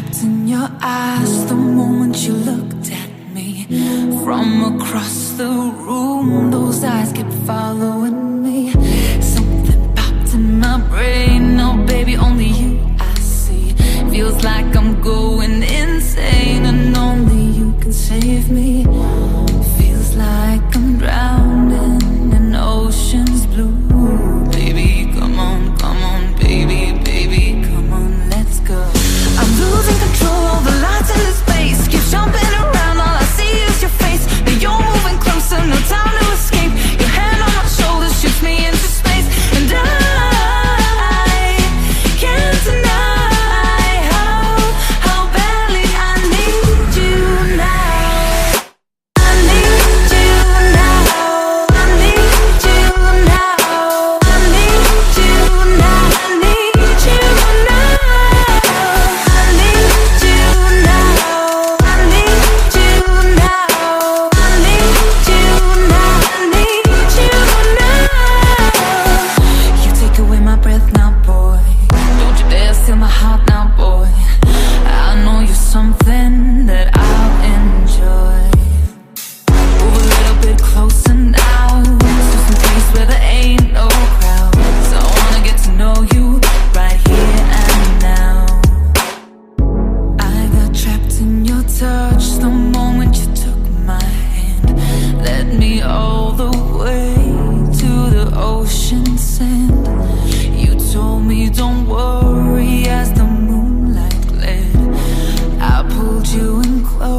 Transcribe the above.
trapped in your eyes the moment you looked at me. From across the room, those eyes kept following me. Something popped in my brain, oh baby, only you I see. Feels like I'm going insane and only you can save me. Feels like I'm drowning in ocean's blue. Baby, come on, baby, baby, come on, let's go. I'm losing control of the lights in this space. Keep jumping around, all I see is your face. But you're moving closer, no time to escape. Your hand on my shoulder shoots me into space. And I can't deny how badly I need you now. I need you now. I need you now. I need you now. I need you now. I need you now. I need you now. I need you now. I need you now. You take away my breath now, boy. Don't you dare steal my heart now, boy. I know you're something that I'll enjoy. Move a little bit closer now, to some place where there ain't no crowds. I wanna get to know you right here and now. I got trapped in your touch the moment you took my hand. Led me all the way to the ocean sand. You told me don't worry as the moonlight gled. I pulled you in close.